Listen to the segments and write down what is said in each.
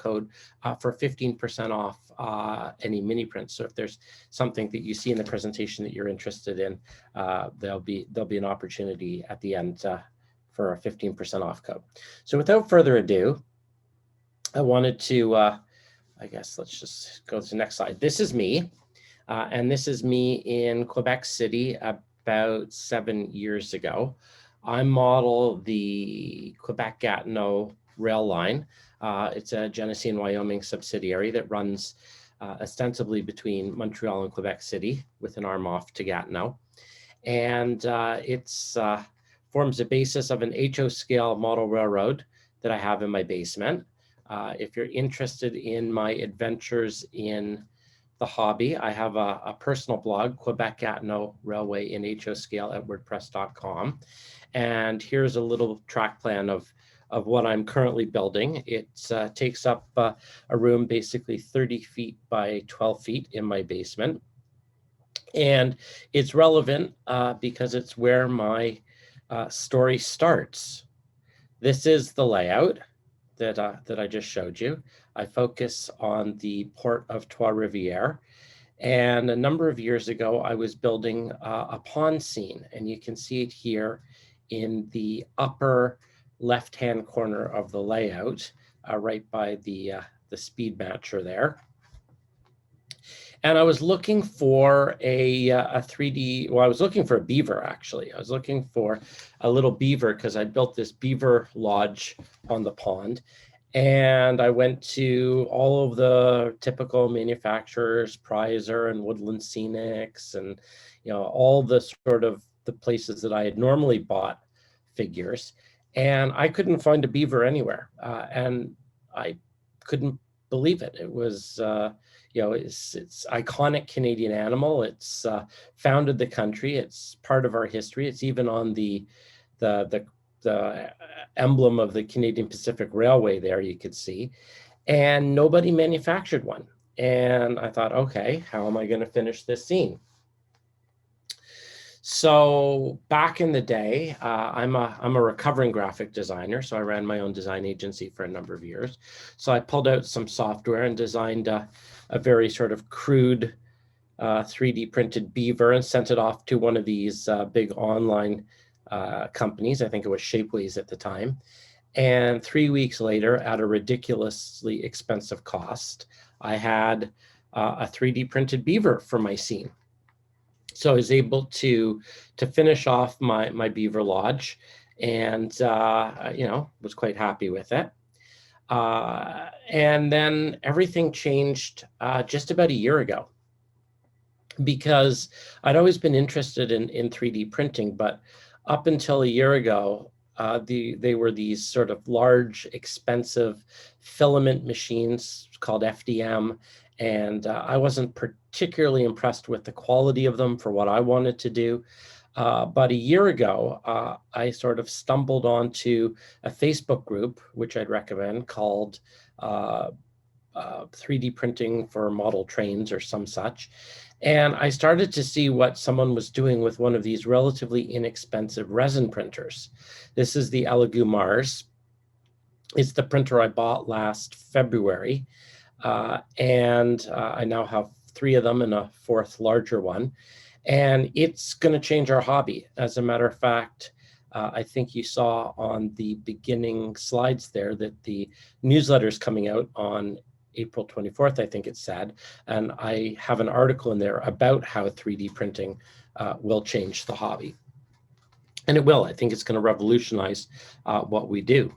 code for 15% off any mini prints. So if there's something that you see in the presentation that you're interested in, there'll be an opportunity at the end for a 15% off code. So without further ado, I wanted to, I guess let's just go to the next slide. This is me, and this is me in Quebec City about 7 years ago. I model the Quebec-Gatineau rail line. It's a Genesee and Wyoming subsidiary that runs ostensibly between Montreal and Quebec City with an arm off to Gatineau. And it's forms the basis of an HO scale model railroad that I have in my basement. If you're interested in my adventures in the hobby, I have a personal blog, Quebec-Gatineau Railway in HO scale at wordpress.com. And here's a little track plan of what I'm currently building. It takes up a room basically 30 feet by 12 feet in my basement. And it's relevant because it's where my story starts. This is the layout that I just showed you. I focus on the port of Trois-Rivières. And a number of years ago, I was building a pond scene, and you can see it here in the upper left-hand corner of the layout, right by the speed matcher there. And I was looking for a 3D, well, I was looking for a beaver, actually. I was looking for a little beaver because I built this beaver lodge on the pond. And I went to all of the typical manufacturers, Prizer and Woodland Scenics, and all the sort of the places that I had normally bought figures. And I couldn't find a beaver anywhere. And I couldn't believe it. It was, it's iconic Canadian animal. It's founded the country. It's part of our history. It's even on the emblem of the Canadian Pacific Railway there, you could see. And nobody manufactured one. And I thought, okay, how am I going to finish this scene? So back in the day, I'm a recovering graphic designer, so I ran my own design agency for a number of years. So I pulled out some software and designed a very sort of crude 3D printed beaver and sent it off to one of these big online companies. I think it was Shapeways at the time. And 3 weeks later, at a ridiculously expensive cost, I had a 3D printed beaver for my scene. So I was able to finish off my beaver lodge, and was quite happy with it. And then everything changed just about a year ago, because I'd always been interested in 3D printing, but up until a year ago, they were these sort of large, expensive filament machines called FDM. And I wasn't particularly impressed with the quality of them for what I wanted to do. But a year ago, I sort of stumbled onto a Facebook group, which I'd recommend, called 3D Printing for Model Trains or some such. And I started to see what someone was doing with one of these relatively inexpensive resin printers. This is the Elegoo Mars. It's the printer I bought last February. And I now have 3 of them and a 4th larger one. And it's going to change our hobby. As a matter of fact, I think you saw on the beginning slides there that the newsletter is coming out on April 24th, I think it said. And I have an article in there about how 3D printing will change the hobby. And it will. I think it's going to revolutionize what we do.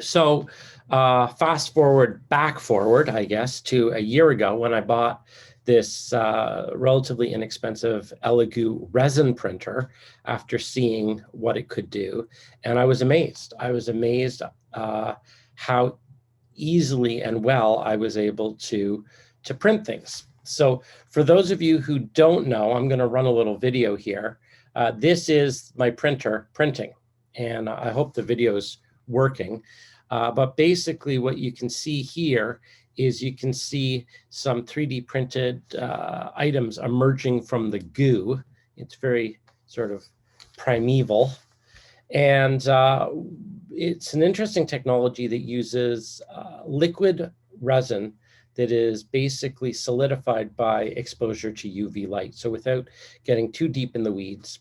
So fast forward, back forward, I guess, to a year ago when I bought this relatively inexpensive Elegoo resin printer after seeing what it could do. And I was amazed. I was amazed how easily and well I was able to print things. So for those of you who don't know, I'm going to run a little video here. This is my printer printing, and I hope the video's working. But basically what you can see here is you can see some 3D printed items emerging from the goo. It's very sort of primeval. And it's an interesting technology that uses liquid resin that is basically solidified by exposure to UV light. So without getting too deep in the weeds,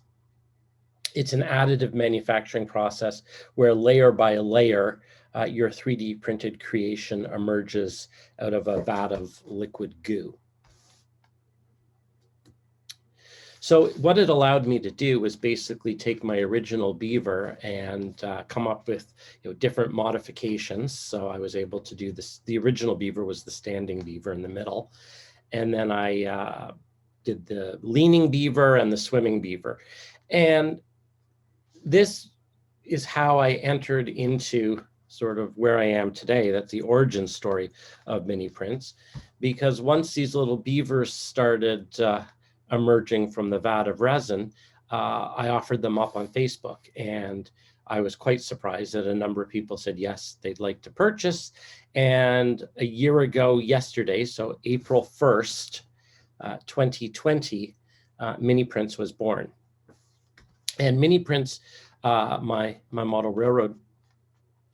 it's an additive manufacturing process where layer by layer, your 3D printed creation emerges out of a vat of liquid goo. So what it allowed me to do was basically take my original beaver and come up with different modifications. So I was able to do this. The original beaver was the standing beaver in the middle. And then I did the leaning beaver and the swimming beaver. And this is how I entered into sort of where I am today. That's the origin story of Miniprints. Because once these little beavers started emerging from the vat of resin, I offered them up on Facebook, and I was quite surprised that a number of people said yes, they'd like to purchase. And a year ago yesterday, so April 1st, 2020, Miniprints was born. And Miniprints, my model railroad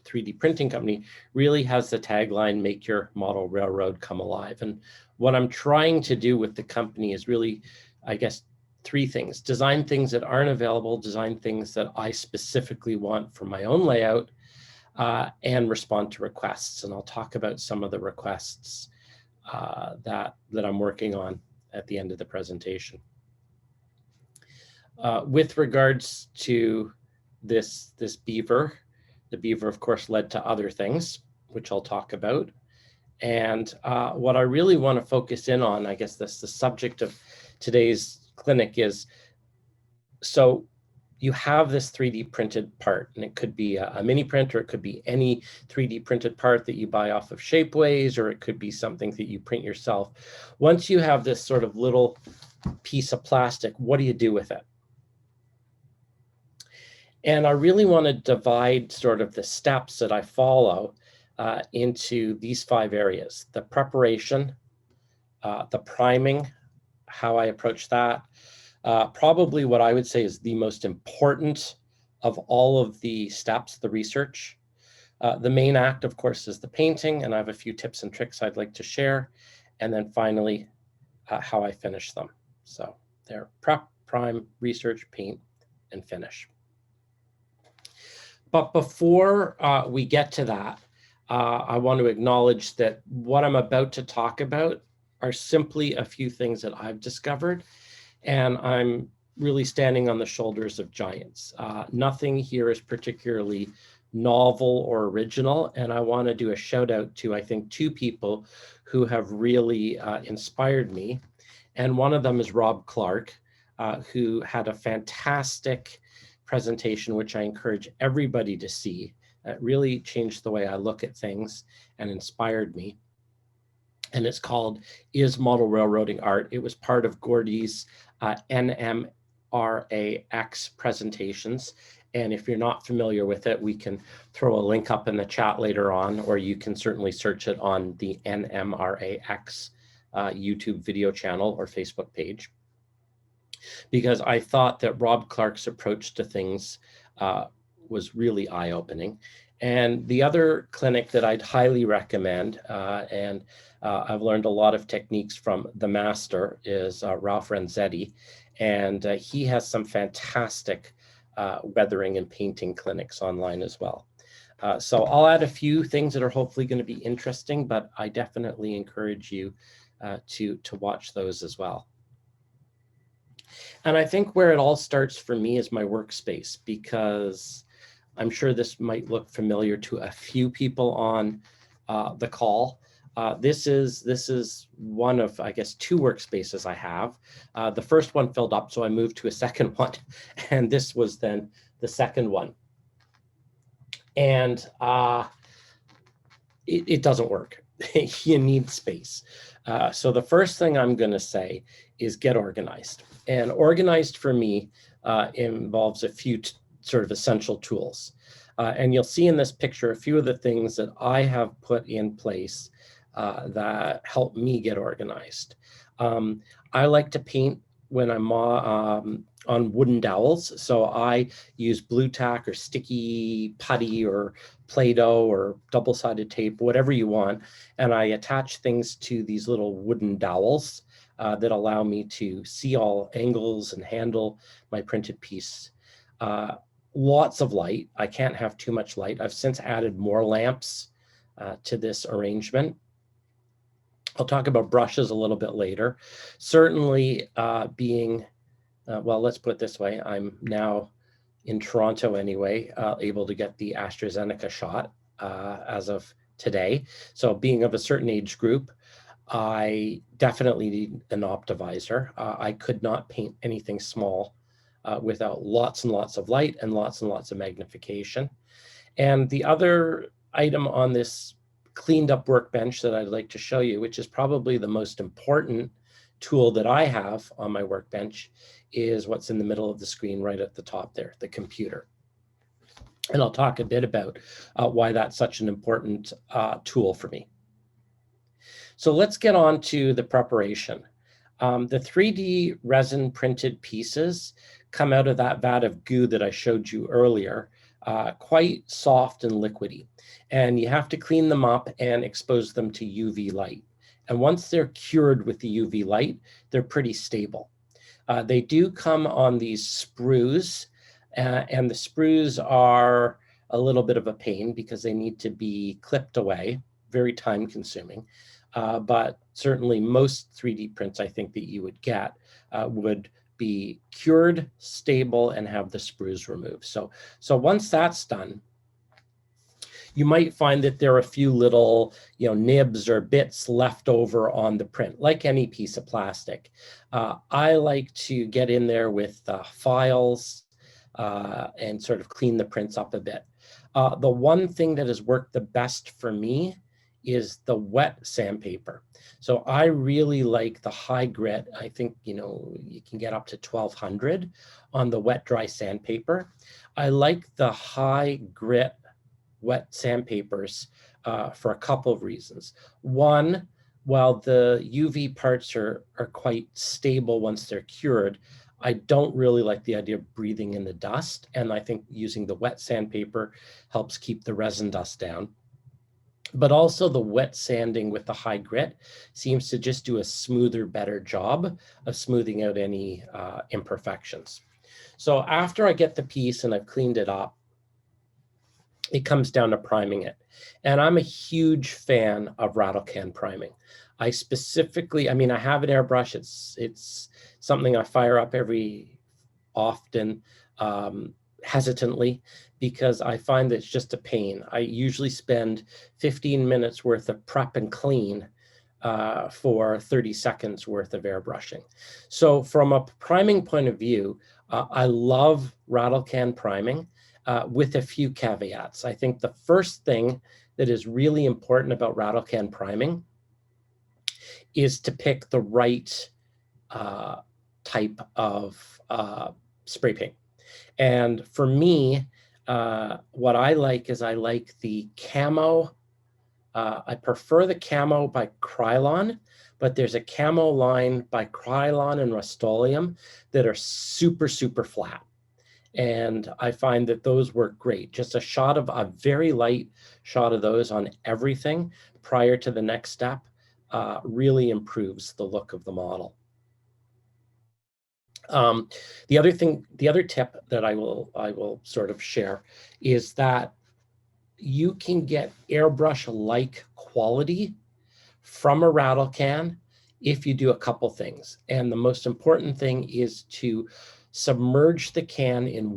3D printing company, really has the tagline, make your model railroad come alive. And what I'm trying to do with the company is really, I guess, three things: design things that aren't available, design things that I specifically want for my own layout, and respond to requests. And I'll talk about some of the requests that I'm working on at the end of the presentation. With regards to this beaver, the beaver, of course, led to other things, which I'll talk about. And what I really want to focus in on, I guess that's the subject of today's clinic, is so you have this 3D printed part, and it could be a mini print, or it could be any 3D printed part that you buy off of Shapeways, or it could be something that you print yourself. Once you have this sort of little piece of plastic, what do you do with it? And I really want to divide sort of the steps that I follow into these 5 areas: the preparation, the priming, how I approach that. Probably what I would say is the most important of all of the steps, the research. The main act, of course, is the painting, and I have a few tips and tricks I'd like to share. And then finally, how I finish them. So they're prep, prime, research, paint, and finish. But before we get to that, I want to acknowledge that what I'm about to talk about are simply a few things that I've discovered, and I'm really standing on the shoulders of giants. Nothing here is particularly novel or original, and I want to do a shout out to, I think, 2 people who have really inspired me. And one of them is Rob Clark, who had a fantastic presentation, which I encourage everybody to see. It really changed the way I look at things and inspired me. And it's called Is Model Railroading Art? It was part of Gordy's NMRA presentations. And if you're not familiar with it, we can throw a link up in the chat later on, or you can certainly search it on the NMRA YouTube video channel or Facebook page. Because I thought that Rob Clark's approach to things was really eye-opening. And the other clinic that I'd highly recommend, and I've learned a lot of techniques from the master, is Ralph Renzetti. And he has some fantastic weathering and painting clinics online as well. So I'll add a few things that are hopefully going to be interesting, but I definitely encourage you to watch those as well. And I think where it all starts for me is my workspace, because I'm sure this might look familiar to a few people on the call. This is one of, I guess, 2 workspaces I have. The first one filled up, so I moved to a second one, and this was then the second one. And it doesn't work. You need space. So the first thing I'm going to say is get organized. And organized for me involves a few sort of essential tools. And you'll see in this picture a few of the things that I have put in place that help me get organized. I like to paint when I'm on wooden dowels. So I use blue tack or sticky putty or Play-Doh or double-sided tape, whatever you want. And I attach things to these little wooden dowels that allow me to see all angles and handle my printed piece. Lots of light. I can't have too much light. I've since added more lamps to this arrangement. I'll talk about brushes a little bit later. Certainly being well, let's put it this way. I'm now in Toronto anyway, able to get the AstraZeneca shot as of today. So being of a certain age group, I definitely need an optivisor. I could not paint anything small without lots and lots of light and lots of magnification. And the other item on this cleaned up workbench that I'd like to show you, which is probably the most important tool that I have on my workbench, is what's in the middle of the screen right at the top there, the computer. And I'll talk a bit about why that's such an important tool for me. So let's get on to the preparation. The 3D resin printed pieces come out of that vat of goo that I showed you earlier, quite soft and liquidy. And you have to clean them up and expose them to UV light. And once they're cured with the UV light, they're pretty stable. They do come on these sprues, and the sprues are a little bit of a pain because they need to be clipped away, very time consuming. But certainly most 3D prints I think that you would get would be cured, stable, and have the sprues removed. So once that's done, you might find that there are a few little, nibs or bits left over on the print, like any piece of plastic. I like to get in there with files and sort of clean the prints up a bit. The one thing that has worked the best for me is the wet sandpaper. So I really like the high grit. I think, you can get up to 1200 on the wet dry sandpaper. I like the high grit wet sandpapers for a couple of reasons. One, while the UV parts are quite stable once they're cured, I don't really like the idea of breathing in the dust. And I think using the wet sandpaper helps keep the resin dust down. But also the wet sanding with the high grit seems to just do a smoother, better job of smoothing out any imperfections. So after I get the piece and I've cleaned it up, it comes down to priming it. And I'm a huge fan of rattle can priming. I specifically, I have an airbrush. It's something I fire up every often, hesitantly, because I find that it's just a pain. I usually spend 15 minutes worth of prep and clean for 30 seconds worth of airbrushing. So from a priming point of view, I love rattle can priming with a few caveats. I think the first thing that is really important about rattle can priming is to pick the right type of spray paint. And for me, what I like is I like the camo. I prefer the camo by Krylon, but there's a camo line by Krylon and Rust-Oleum that are super, super flat. And I find that those work great. Just a very light shot of those on everything prior to the next step really improves the look of the model. The other tip that I will sort of share is that you can get airbrush-like quality from a rattle can if you do a couple things. And the most important thing is to submerge the can in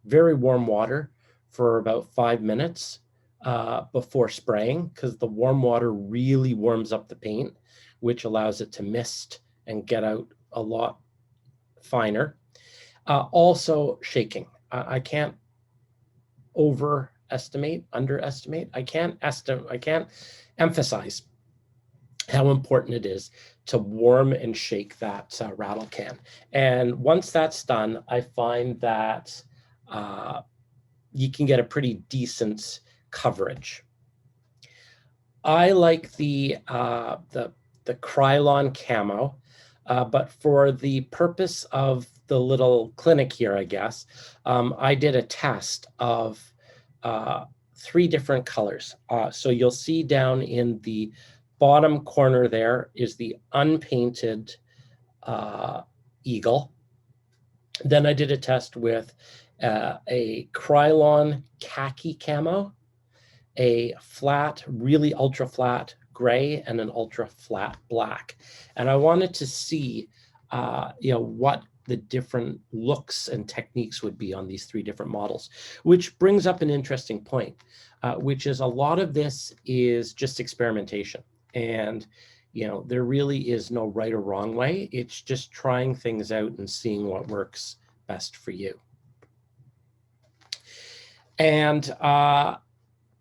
very warm water for about 5 minutes before spraying, because the warm water really warms up the paint, which allows it to mist and get out a lot finer. Also shaking. I can't underestimate. I can't emphasize how important it is to warm and shake that rattle can. And once that's done, I find that you can get a pretty decent coverage. I like the Krylon camo, but for the purpose of the little clinic here, I guess, I did a test of 3 different colors. So you'll see down in the bottom corner there is the unpainted eagle. Then I did a test with a Krylon khaki camo, a flat, really ultra flat gray, and an ultra flat black. And I wanted to see, what the different looks and techniques would be on these 3 different models, which brings up an interesting point, which is a lot of this is just experimentation. And, there really is no right or wrong way. It's just trying things out and seeing what works best for you. And I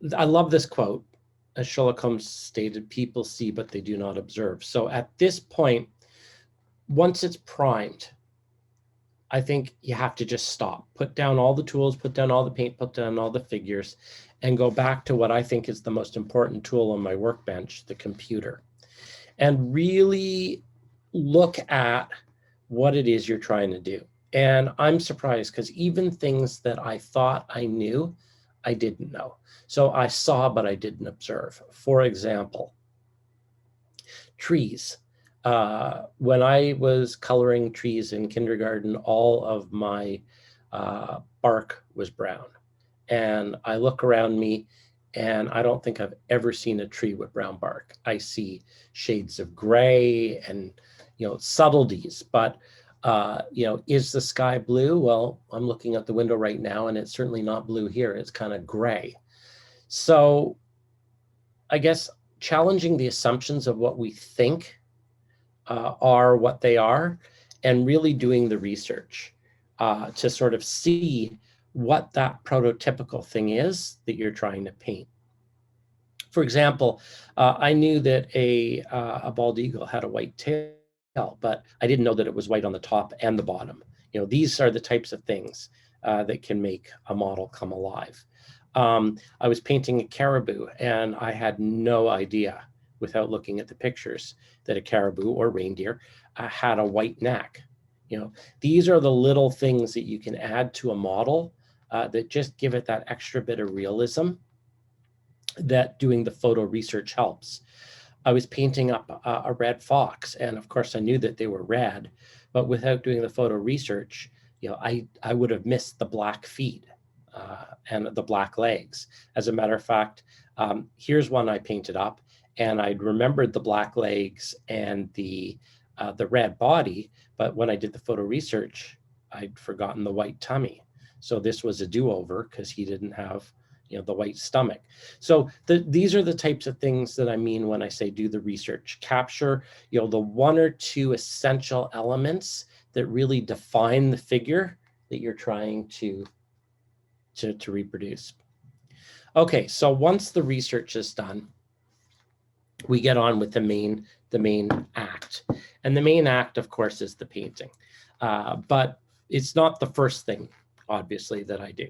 love this quote. As Sherlock Holmes stated, people see, but they do not observe. So at this point, once it's primed, I think you have to just stop, put down all the tools, put down all the paint, put down all the figures, and go back to what I think is the most important tool on my workbench, the computer, and really look at what it is you're trying to do. And I'm surprised because even things that I thought I knew, I didn't know. So I saw, but I didn't observe. For example, trees. When I was coloring trees in kindergarten, all of my bark was brown. And I look around me and I don't think I've ever seen a tree with brown bark. I see shades of gray and, subtleties, but is the sky blue? Well, I'm looking out the window right now and it's certainly not blue here. It's kind of gray. So I guess challenging the assumptions of what we think are what they are, and really doing the research to sort of see what that prototypical thing is that you're trying to paint. For example, I knew that a bald eagle had a white tail, but I didn't know that it was white on the top and the bottom. These are the types of things that can make a model come alive. I was painting a caribou and I had no idea, without looking at the pictures, that a caribou or reindeer had a white neck. These are the little things that you can add to a model that just give it that extra bit of realism that doing the photo research helps. I was painting up a red fox, and of course I knew that they were red, but without doing the photo research, I would have missed the black feet and the black legs. As a matter of fact, here's one I painted up, and I'd remembered the black legs and the red body, but when I did the photo research, I'd forgotten the white tummy. So this was a do-over because he didn't have the white stomach. So these are the types of things that I mean when I say do the research. Capture the 1 or 2 essential elements that really define the figure that you're trying to reproduce. Okay, so once the research is done, we get on with the main act. And the main act, of course, is the painting. But it's not the first thing, obviously, that I do.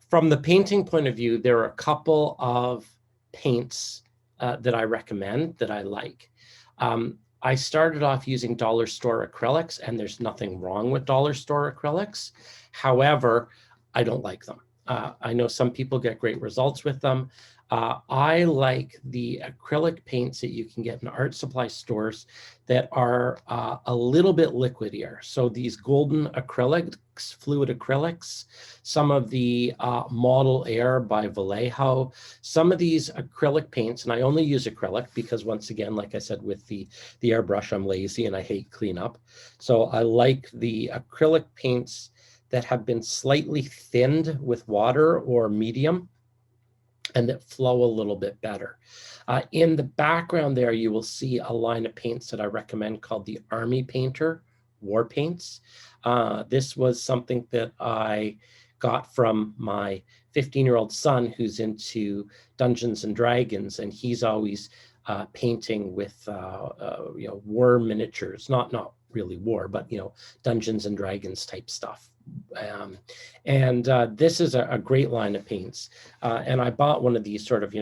From the painting point of view, there are a couple of paints that I recommend that I like. I started off using dollar store acrylics, and there's nothing wrong with dollar store acrylics. However, I don't like them. I know some people get great results with them. I like the acrylic paints that you can get in art supply stores that are a little bit liquidier. So these golden acrylics, fluid acrylics, some of the Model Air by Vallejo, some of these acrylic paints, and I only use acrylic because, once again, like I said, with the airbrush, I'm lazy and I hate cleanup. So I like the acrylic paints that have been slightly thinned with water or medium, and that flow a little bit better. In the background there, you will see a line of paints that I recommend called the Army Painter War Paints. This was something that I got from my 15-year-old son who's into Dungeons and Dragons, and he's always painting with war miniatures, not really war, but Dungeons and Dragons type stuff. This is a great line of paints, and I bought one of these sort of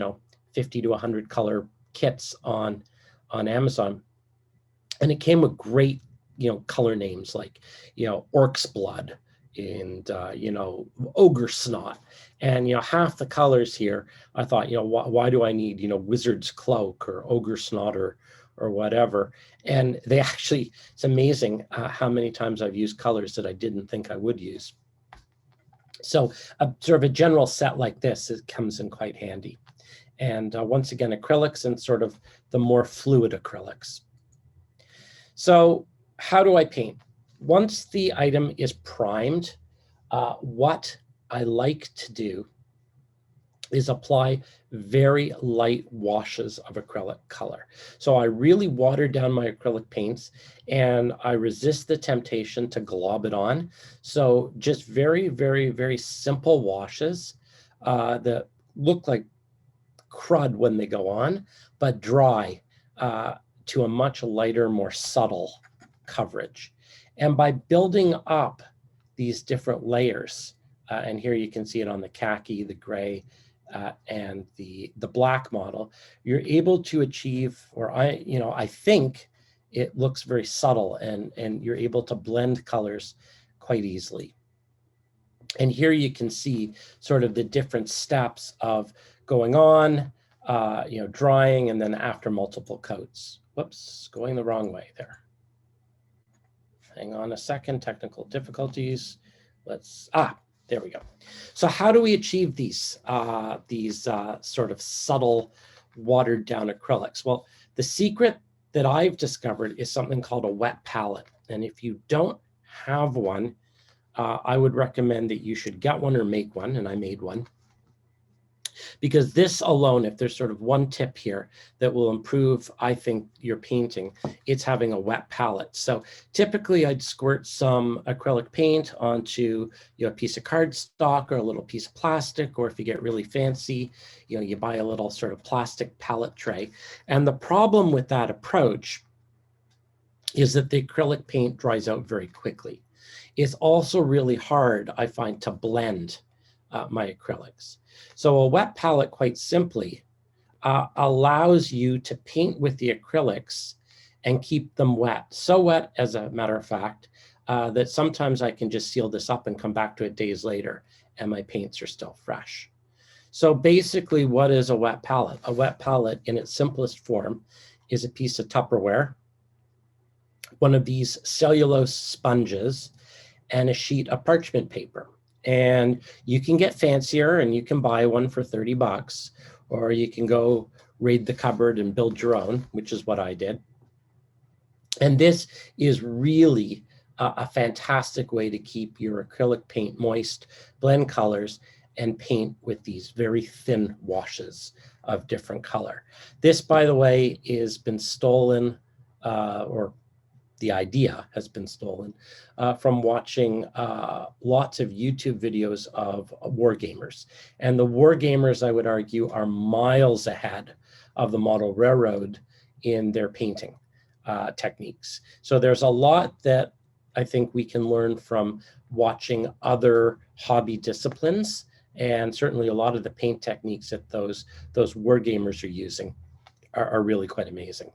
50 to 100 color kits on Amazon, and it came with great color names like, orc's blood and, ogre snot. And, half the colors here, I thought, why do I need, wizard's cloak or ogre snot or whatever. And they actually, it's amazing how many times I've used colors that I didn't think I would use. So sort of a general set like this, it comes in quite handy. And once again, acrylics and sort of the more fluid acrylics. So how do I paint? Once the item is primed, what I like to do is apply very light washes of acrylic color. So I really water down my acrylic paints and I resist the temptation to glob it on. So just very, very, very simple washes that look like crud when they go on, but dry to a much lighter, more subtle coverage. And by building up these different layers, and here you can see it on the khaki, the gray, and the black model, you're able to achieve, or I think it looks very subtle and you're able to blend colors quite easily. And here you can see sort of the different steps of going on, drying, and then after multiple coats. Whoops, going the wrong way there. Hang on a second, technical difficulties. There we go. So how do we achieve these sort of subtle, watered down acrylics? Well, the secret that I've discovered is something called a wet palette. And if you don't have one, I would recommend that you should get one or make one, and I made one. Because this alone, if there's sort of one tip here that will improve, I think, your painting, it's having a wet palette. So typically I'd squirt some acrylic paint onto a piece of cardstock or a little piece of plastic, or if you get really fancy, you buy a little sort of plastic palette tray. And the problem with that approach is that the acrylic paint dries out very quickly. It's also really hard, I find, to blend my acrylics. So a wet palette, quite simply, allows you to paint with the acrylics and keep them wet. So wet, as a matter of fact, that sometimes I can just seal this up and come back to it days later and my paints are still fresh. So basically, what is a wet palette? A wet palette in its simplest form is a piece of Tupperware, one of these cellulose sponges, and a sheet of parchment paper. And you can get fancier and you can buy one for 30 bucks, or you can go raid the cupboard and build your own, which is what I did. And this is really a fantastic way to keep your acrylic paint moist, blend colors, and paint with these very thin washes of different color. This, by the way, has been stolen, or the idea has been stolen from watching lots of YouTube videos of war gamers. And the war gamers, I would argue, are miles ahead of the model railroad in their painting techniques. So there's a lot that I think we can learn from watching other hobby disciplines, and certainly a lot of the paint techniques that those war gamers are using are really quite amazing.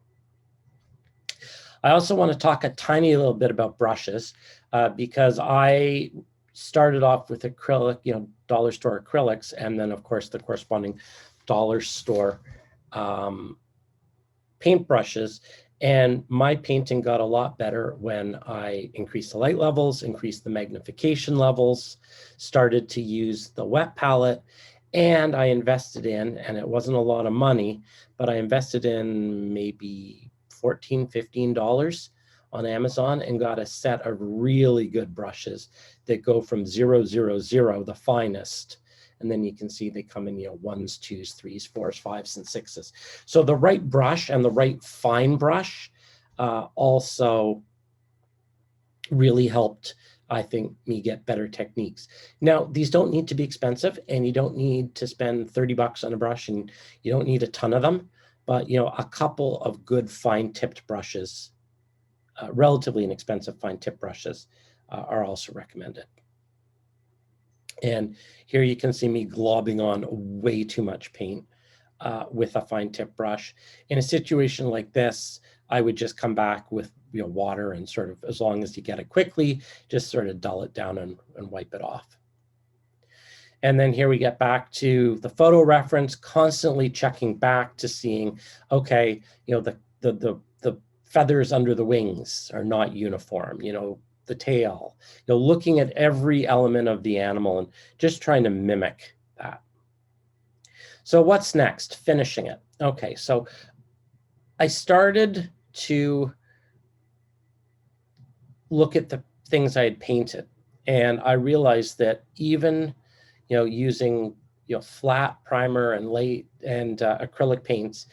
I also want to talk a tiny little bit about brushes because I started off with acrylic, dollar store acrylics, and then of course the corresponding dollar store paint brushes. And my painting got a lot better when I increased the light levels, increased the magnification levels, started to use the wet palette, and I invested in, and it wasn't a lot of money, but I invested in maybe $14, $15 on Amazon and got a set of really good brushes that go from 000, the finest. And then you can see they come in, 1s, 2s, 3s, 4s, 5s, and 6s. So the right brush and the right fine brush also really helped, I think, me get better techniques. Now, these don't need to be expensive, and you don't need to spend 30 bucks on a brush, and you don't need a ton of them. But, a couple of good fine tipped brushes, relatively inexpensive fine tip brushes are also recommended. And here you can see me globbing on way too much paint with a fine tip brush. In a situation like this, I would just come back with water, and sort of, as long as you get it quickly, just sort of dull it down and wipe it off. And then here we get back to the photo reference, constantly checking back to seeing, okay, the feathers under the wings are not uniform, the tail, looking at every element of the animal and just trying to mimic that. So what's next? Finishing it. Okay, so I started to look at the things I had painted, and I realized that even using flat primer and acrylic paints,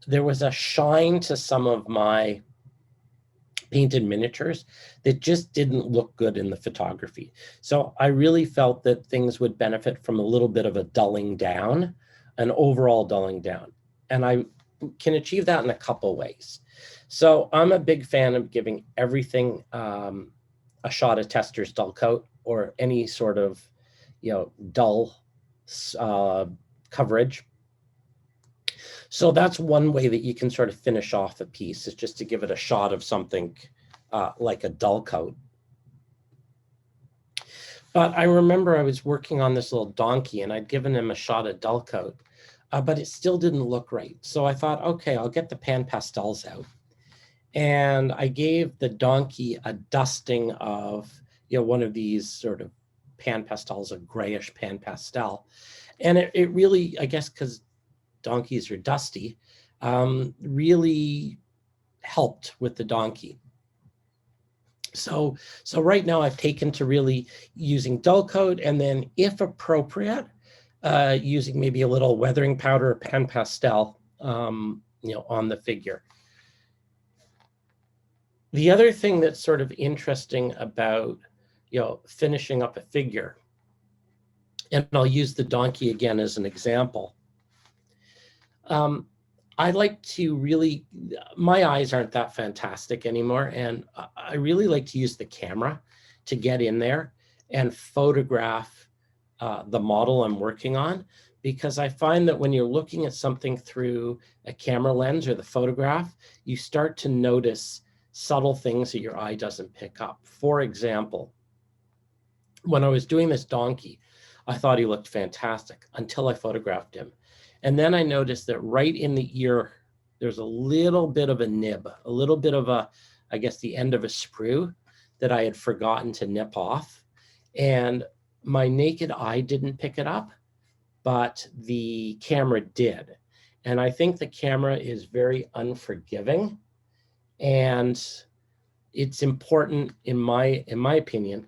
there was a shine to some of my painted miniatures that just didn't look good in the photography. So I really felt that things would benefit from a little bit of a dulling down, an overall dulling down. And I can achieve that in a couple ways. So I'm a big fan of giving everything a shot of Tester's dull coat, or any sort of dull coverage. So that's one way that you can sort of finish off a piece, is just to give it a shot of something like a dull coat. But I remember I was working on this little donkey, and I'd given him a shot of dull coat, but it still didn't look right. So I thought, okay, I'll get the pan pastels out. And I gave the donkey a dusting of one of these sort of pan pastels, a grayish pan pastel. And it really, I guess because donkeys are dusty, really helped with the donkey. So right now I've taken to really using dull coat, and then if appropriate, using maybe a little weathering powder or pan pastel, on the figure. The other thing that's sort of interesting about, finishing up a figure, and I'll use the donkey again as an example. I like to really, my eyes aren't that fantastic anymore, and I really like to use the camera to get in there and photograph the model I'm working on, because I find that when you're looking at something through a camera lens or the photograph, you start to notice subtle things that your eye doesn't pick up. For example, when I was doing this donkey, I thought he looked fantastic until I photographed him. And then I noticed that right in the ear, there's a little bit of a nib, a little bit of I guess the end of a sprue that I had forgotten to nip off. And my naked eye didn't pick it up, but the camera did. And I think the camera is very unforgiving. And it's important, in my opinion,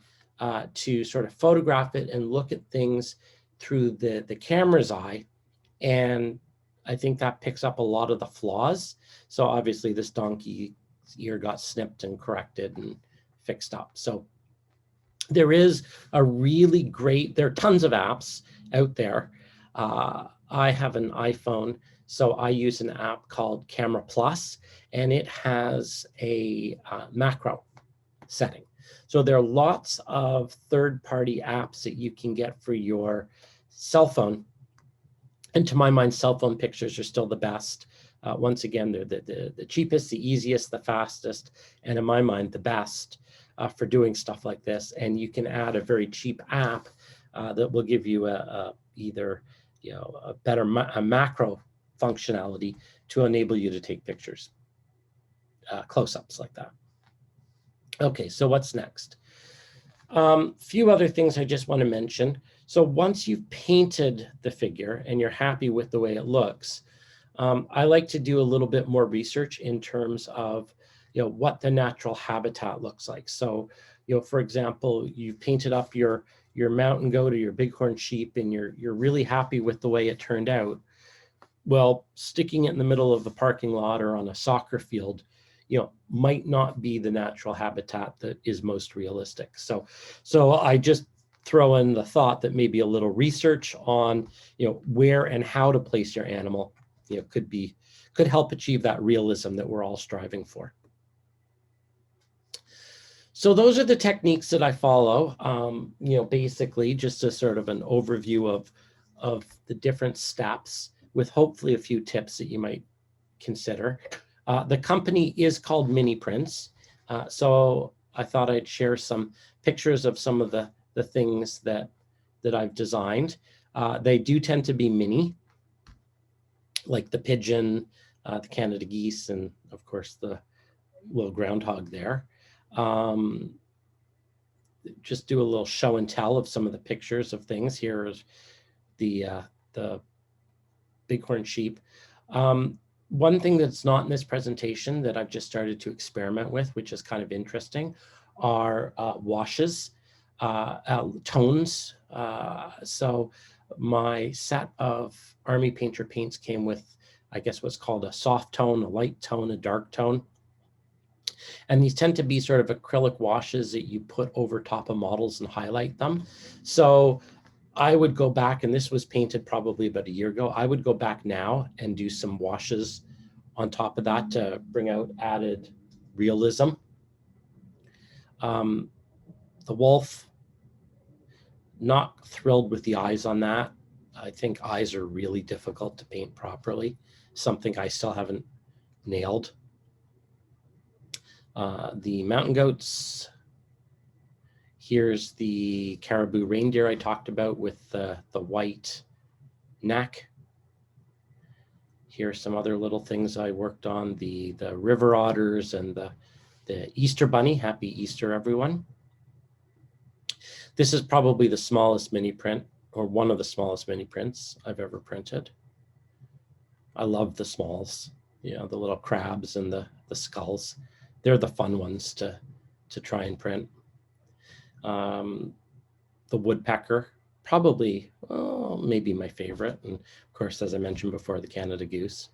to sort of photograph it and look at things through the camera's eye. And I think that picks up a lot of the flaws. So obviously this donkey's ear got snipped and corrected and fixed up. So there is a really great, there are tons of apps out there. I have an iPhone, so I use an app called Camera Plus, and it has a macro setting. So there are lots of third-party apps that you can get for your cell phone. And to my mind, cell phone pictures are still the best. Once again, they're the cheapest, the easiest, the fastest, and in my mind, the best for doing stuff like this. And you can add a very cheap app that will give you either a better macro functionality to enable you to take pictures, close-ups like that. Okay, so what's next? Few other things I just want to mention. So once you've painted the figure and you're happy with the way it looks, I like to do a little bit more research in terms of what the natural habitat looks like. So for example, you've painted up your mountain goat or your bighorn sheep, and you're really happy with the way it turned out. Well, sticking it in the middle of the parking lot or on a soccer field, might not be the natural habitat that is most realistic. So I just throw in the thought that maybe a little research on, where and how to place your animal, could help achieve that realism that we're all striving for. So those are the techniques that I follow, basically just a sort of an overview of the different steps, with hopefully a few tips that you might consider. The company is called Miniprints. So I thought I'd share some pictures of some of the things that I've designed. They do tend to be mini, like the pigeon, the Canada geese, and of course the little groundhog there. Just do a little show and tell of some of the pictures of things. Here is the bighorn sheep. One thing that's not in this presentation that I've just started to experiment with, which is kind of interesting, are washes, tones. So my set of Army Painter paints came with, I guess, what's called a soft tone, a light tone, a dark tone. And these tend to be sort of acrylic washes that you put over top of models and highlight them. So I would go back, and this was painted probably about a year ago. I would go back now and do some washes on top of that to bring out added realism. The wolf, not thrilled with the eyes on that. I think eyes are really difficult to paint properly, something I still haven't nailed. The mountain goats. Here's the caribou reindeer I talked about with the white neck. Here's some other little things I worked on, the river otters and the Easter bunny. Happy Easter, everyone. This is probably the smallest mini print, or one of the smallest mini prints I've ever printed. I love the smalls, you know, the little crabs and the skulls. They're the fun ones to try and print. The woodpecker, probably, maybe my favorite. And of course, as I mentioned before, the Canada goose.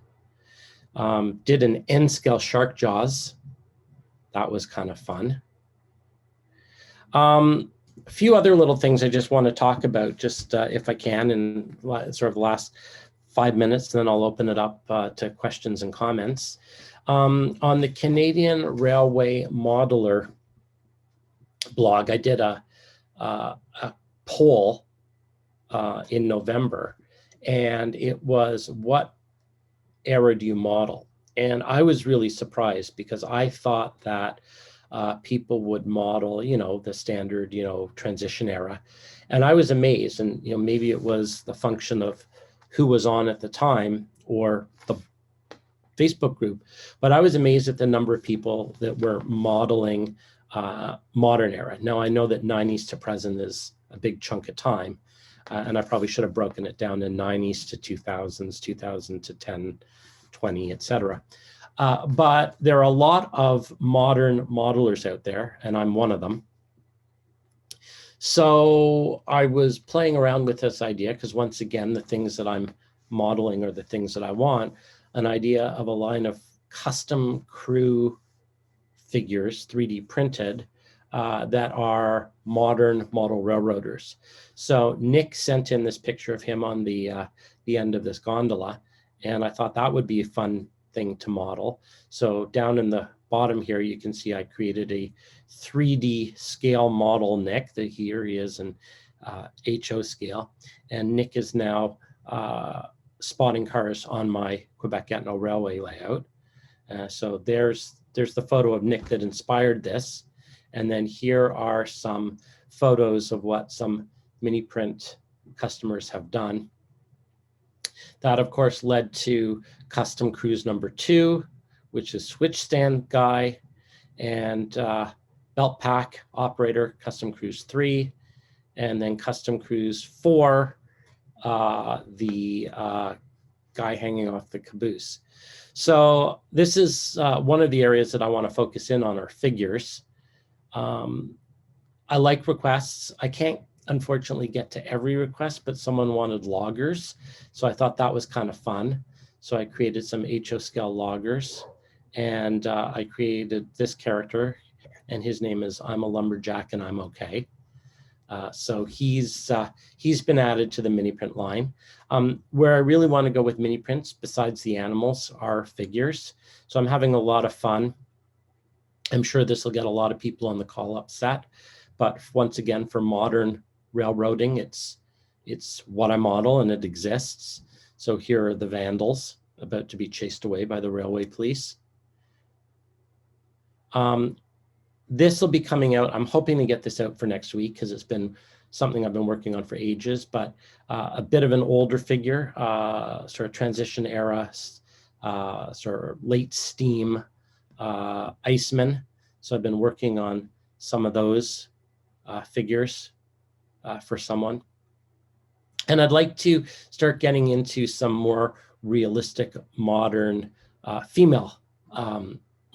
Did an N-scale shark jaws. That was kind of fun. A few other little things I just want to talk about, just if I can, in sort of the last 5 minutes, and then I'll open it up to questions and comments. On the Canadian Railway Modeler blog, I did a poll in November, and it was, what era do you model? And I was really surprised, because I thought that people would model, you know, the standard, you know, transition era. And I was amazed, and, you know, maybe it was the function of who was on at the time or the Facebook group, but I was amazed at the number of people that were modeling modern era. Now, I know that 90s to present is a big chunk of time, and I probably should have broken it down in 90s to 2000s, 2000 to 10, 20, etc. But there are a lot of modern modelers out there, and I'm one of them. So I was playing around with this idea, because once again, the things that I'm modeling are the things that I want, an idea of a line of custom crew figures, 3D printed, that are modern model railroaders. So Nick sent in this picture of him on the end of this gondola, and I thought that would be a fun thing to model. So down in the bottom here, you can see I created a 3D scale model Nick, that here he is in HO scale, and Nick is now spotting cars on my Quebec Gatineau Railway layout. So there's the photo of Nick that inspired this. And then here are some photos of what some mini print customers have done. That, of course, led to custom cruise number 2, which is switch stand guy, and belt pack operator, custom cruise 3, and then custom cruise 4, the guy hanging off the caboose. So this is one of the areas that I want to focus in on, are figures. I like requests. I can't, unfortunately, get to every request, but someone wanted loggers. So I thought that was kind of fun. So I created some HO scale loggers, and I created this character, and his name is I'm a Lumberjack and I'm Okay. So he's been added to the mini print line. Where I really want to go with mini prints, besides the animals, are figures. So I'm having a lot of fun. I'm sure this will get a lot of people on the call upset, but once again, for modern railroading, it's what I model, and it exists. So here are the vandals about to be chased away by the railway police. This will be coming out. I'm hoping to get this out for next week because it's been something I've been working on for ages, but a bit of an older figure, sort of transition era, sort of late steam Iceman. So I've been working on some of those figures for someone. And I'd like to start getting into some more realistic, modern female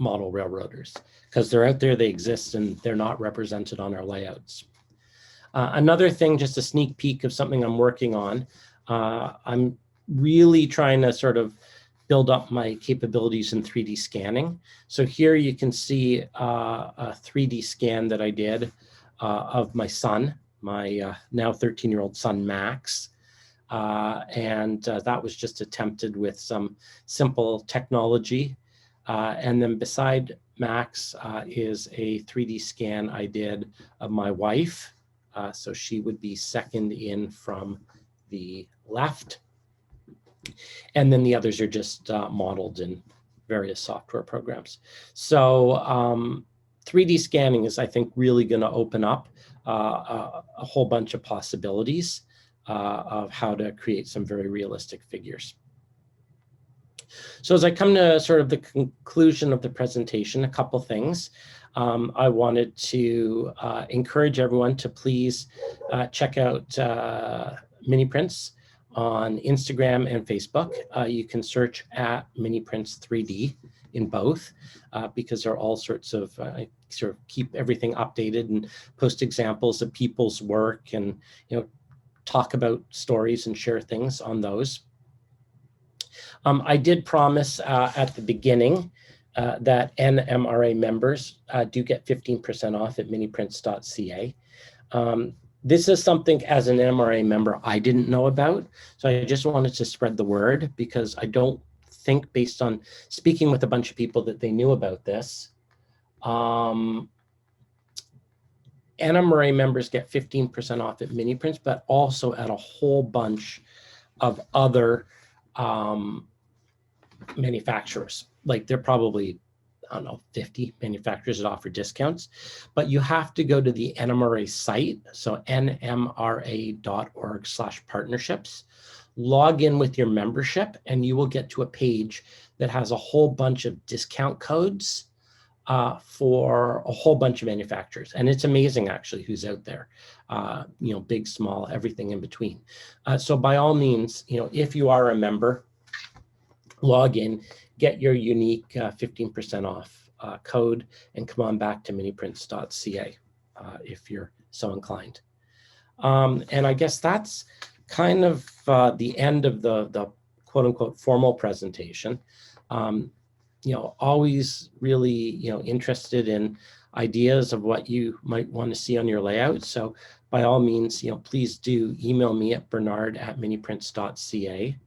model railroaders, because they're out there, they exist, and they're not represented on our layouts. Another thing, just a sneak peek of something I'm working on. I'm really trying to sort of build up my capabilities in 3D scanning. So here you can see a 3D scan that I did of my son, my now 13-year-old son, Max. And that was just attempted with some simple technology. And then beside Max is a 3D scan I did of my wife. So she would be second in from the left. And then the others are just modeled in various software programs. So 3D scanning is, I think, really going to open up a whole bunch of possibilities of how to create some very realistic figures. So as I come to sort of the conclusion of the presentation, a couple things. I wanted to encourage everyone to please check out Miniprints on Instagram and Facebook. You can search at Miniprints 3D in both because there are all sorts of, I sort of keep everything updated and post examples of people's work and, talk about stories and share things on those. I did promise at the beginning that NMRA members do get 15% off at miniprints.ca. This is something, as an NMRA member, I didn't know about. So I just wanted to spread the word because I don't think, based on speaking with a bunch of people, that they knew about this. NMRA members get 15% off at Miniprints, but also at a whole bunch of other manufacturers. Like there are probably, I don't know, 50 manufacturers that offer discounts, but you have to go to the NMRA site, so nmra.org/partnerships, log in with your membership, and you will get to a page that has a whole bunch of discount codes for a whole bunch of manufacturers. And it's amazing, actually, who's out there, big, small, everything in between. So by all means, if you are a member, log in, get your unique 15% off code, and come on back to miniprints.ca if you're so inclined. And I guess that's kind of the end of the quote unquote formal presentation. Always really, interested in ideas of what you might want to see on your layout. So by all means, please do email me at bernard@miniprints.ca.